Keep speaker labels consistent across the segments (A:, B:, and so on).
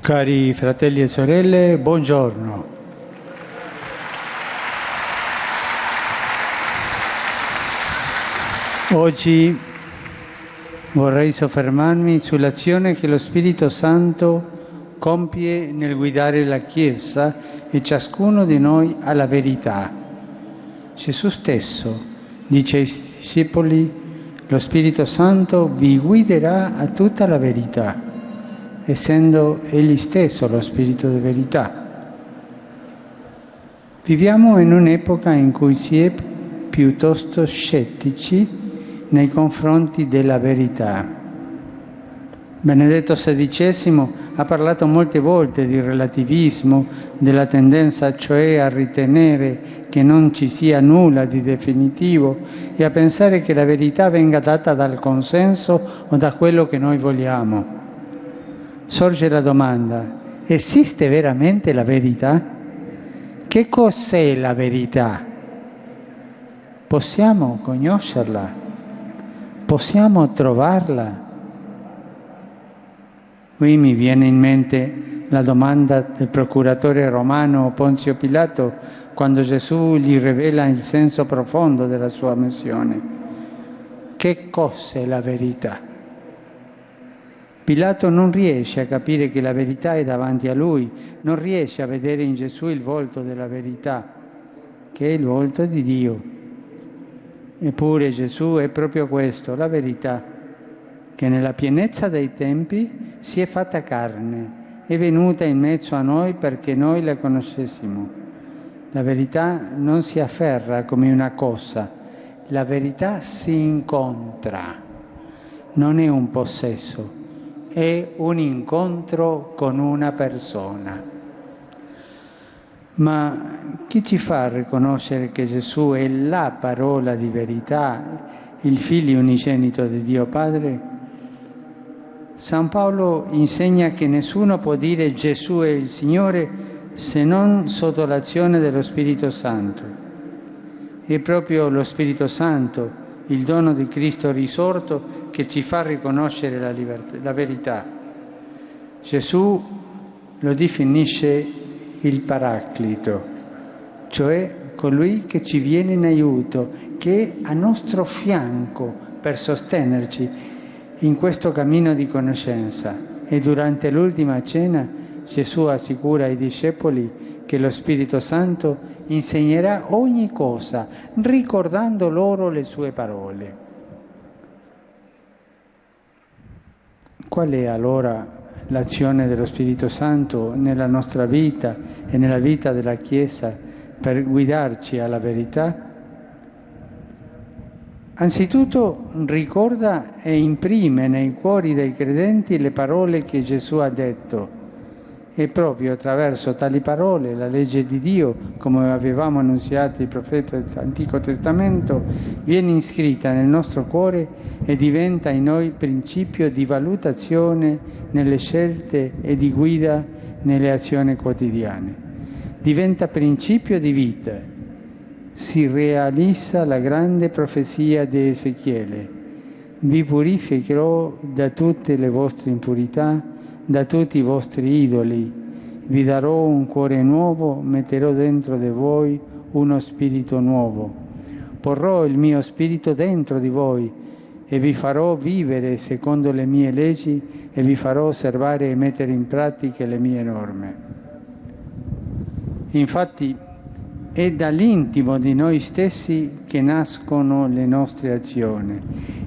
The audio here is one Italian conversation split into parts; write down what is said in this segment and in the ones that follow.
A: Cari fratelli e sorelle, buongiorno. Oggi vorrei soffermarmi sull'azione che lo Spirito Santo compie nel guidare la Chiesa e ciascuno di noi alla verità. Gesù stesso dice ai discepoli: lo Spirito Santo vi guiderà a tutta la verità, essendo Egli stesso lo Spirito di verità. Viviamo in un'epoca in cui si è piuttosto scettici nei confronti della verità. Benedetto XVI ha parlato molte volte di relativismo, della tendenza cioè a ritenere che non ci sia nulla di definitivo e a pensare che la verità venga data dal consenso o da quello che noi vogliamo. Sorge la domanda: esiste veramente la verità? Che cos'è la verità? Possiamo conoscerla? Possiamo trovarla? Qui mi viene in mente la domanda del procuratore romano Ponzio Pilato quando Gesù gli rivela il senso profondo della sua missione. Che cos'è la verità? Pilato non riesce a capire che la verità è davanti a lui, non riesce a vedere in Gesù il volto della verità, che è il volto di Dio. Eppure Gesù è proprio questo, la verità, che nella pienezza dei tempi si è fatta carne, è venuta in mezzo a noi perché noi la conoscessimo. La verità non si afferra come una cosa, la verità si incontra, non è un possesso, è un incontro con una persona. Ma chi ci fa riconoscere che Gesù è la parola di verità, il Figlio unigenito di Dio Padre? San Paolo insegna che nessuno può dire Gesù è il Signore se non sotto l'azione dello Spirito Santo. È proprio lo Spirito Santo, il dono di Cristo risorto, che ci fa riconoscere la verità. Gesù lo definisce il Paraclito, cioè colui che ci viene in aiuto, che è a nostro fianco per sostenerci in questo cammino di conoscenza. E durante l'ultima cena Gesù assicura ai discepoli che lo Spirito Santo insegnerà ogni cosa, ricordando loro le sue parole. Qual è allora l'azione dello Spirito Santo nella nostra vita e nella vita della Chiesa per guidarci alla verità? Anzitutto ricorda e imprime nei cuori dei credenti le parole che Gesù ha detto, e proprio attraverso tali parole la legge di Dio, come avevamo annunziato il profeta dell'Antico Testamento, viene iscritta nel nostro cuore e diventa in noi principio di valutazione nelle scelte e di guida nelle azioni quotidiane. Diventa principio di vita. Si realizza la grande profezia di Ezechiele: vi purificherò da tutte le vostre impurità, da tutti i vostri idoli, vi darò un cuore nuovo, metterò dentro di voi uno spirito nuovo, porrò il mio spirito dentro di voi e vi farò vivere secondo le mie leggi e vi farò osservare e mettere in pratica le mie norme. Infatti è dall'intimo di noi stessi che nascono le nostre azioni.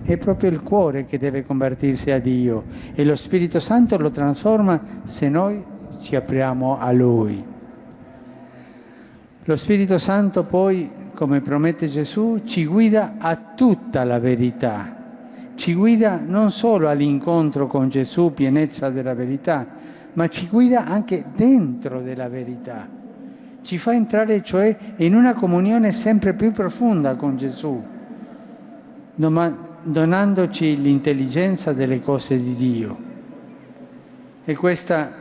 A: È proprio il cuore che deve convertirsi a Dio e lo Spirito Santo lo trasforma se noi ci apriamo a Lui. Lo Spirito Santo poi, come promette Gesù, ci guida a tutta la verità. Ci guida non solo all'incontro con Gesù, pienezza della verità, ma ci guida anche dentro della verità. Ci fa entrare cioè in una comunione sempre più profonda con Gesù, donandoci l'intelligenza delle cose di Dio. E questa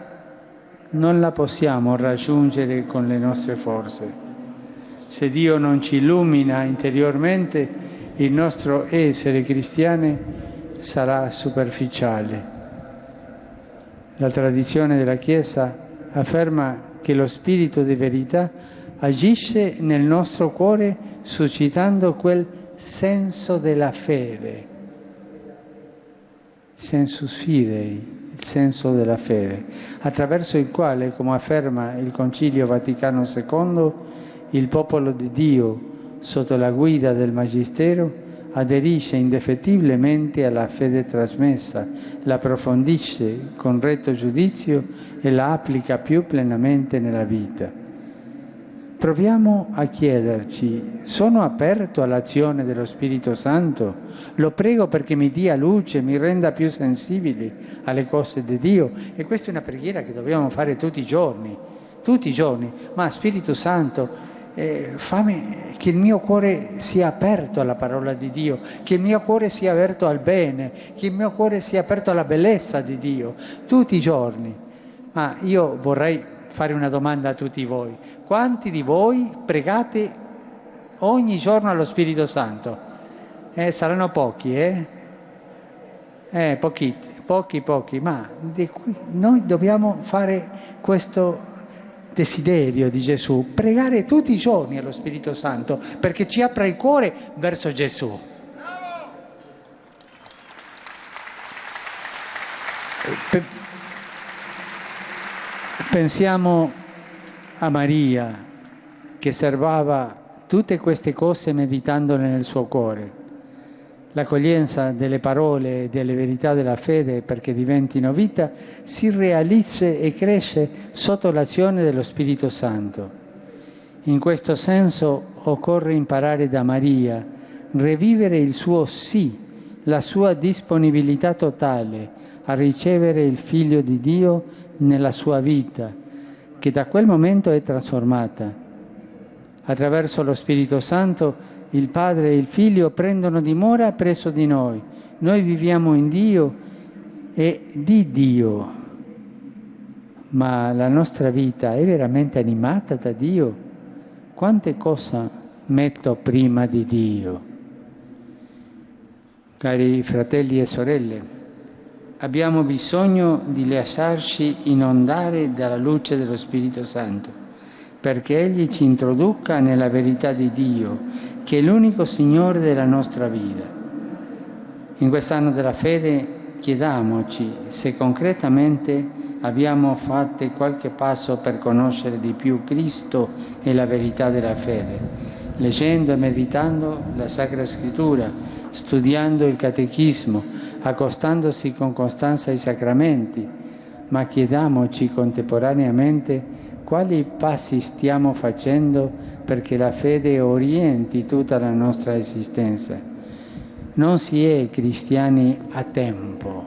A: non la possiamo raggiungere con le nostre forze. Se Dio non ci illumina interiormente, il nostro essere cristiani sarà superficiale. La tradizione della Chiesa afferma che lo Spirito di verità agisce nel nostro cuore suscitando quel senso della fede, sensus fidei, il senso della fede, attraverso il quale, come afferma il Concilio Vaticano II, il popolo di Dio, sotto la guida del Magistero, aderisce indefettibilmente alla fede trasmessa, la approfondisce con retto giudizio e la applica più plenamente nella vita. Proviamo a chiederci: sono aperto all'azione dello Spirito Santo? Lo prego perché mi dia luce, mi renda più sensibili alle cose di Dio? E questa è una preghiera che dobbiamo fare tutti i giorni. Ma Spirito Santo, fammi che il mio cuore sia aperto alla parola di Dio, che il mio cuore sia aperto al bene, che il mio cuore sia aperto alla bellezza di Dio, tutti i giorni. Ma io vorrei fare una domanda a tutti voi: quanti di voi pregate ogni giorno allo Spirito Santo? Saranno pochi, pochi, ma noi dobbiamo fare questo desiderio di Gesù, pregare tutti i giorni allo Spirito Santo perché ci apra il cuore verso Gesù. Pensiamo a Maria che serbava tutte queste cose meditandole nel suo cuore. L'accoglienza delle parole e delle verità della fede perché diventino vita si realizza e cresce sotto l'azione dello Spirito Santo. In questo senso occorre imparare da Maria, rivivere il suo sì, la sua disponibilità totale a ricevere il Figlio di Dio nella sua vita, che da quel momento è trasformata. Attraverso lo Spirito Santo il Padre e il Figlio prendono dimora presso di noi. Noi viviamo in Dio e di Dio. Ma la nostra vita è veramente animata da Dio? Quante cose metto prima di Dio? Cari fratelli e sorelle, abbiamo bisogno di lasciarci inondare dalla luce dello Spirito Santo, perché Egli ci introduca nella verità di Dio, che è l'unico Signore della nostra vita. In quest'anno della fede chiediamoci se concretamente abbiamo fatto qualche passo per conoscere di più Cristo e la verità della fede, leggendo e meditando la Sacra Scrittura, studiando il Catechismo, accostandosi con costanza ai sacramenti, ma chiediamoci contemporaneamente quali passi stiamo facendo perché la fede orienti tutta la nostra esistenza. Non si è cristiani a tempo,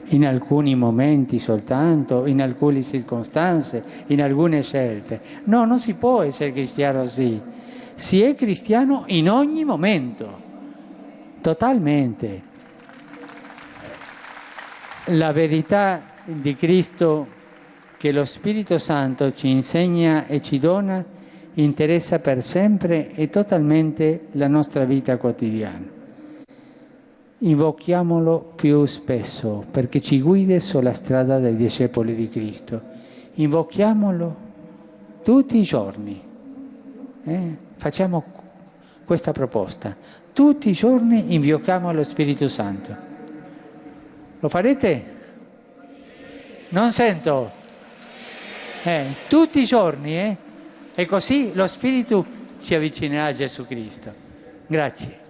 A: in alcuni momenti soltanto, in alcune circostanze, in alcune scelte. No, non si può essere cristiano così. Si è cristiano in ogni momento, totalmente. La verità di Cristo che lo Spirito Santo ci insegna e ci dona interessa per sempre e totalmente la nostra vita quotidiana. Invochiamolo più spesso perché ci guidi sulla strada dei discepoli di Cristo. Invochiamolo tutti i giorni. Facciamo questa proposta. Tutti i giorni invochiamo lo Spirito Santo. Lo farete? Non sento. Tutti i giorni, E così lo Spirito ci avvicinerà a Gesù Cristo. Grazie.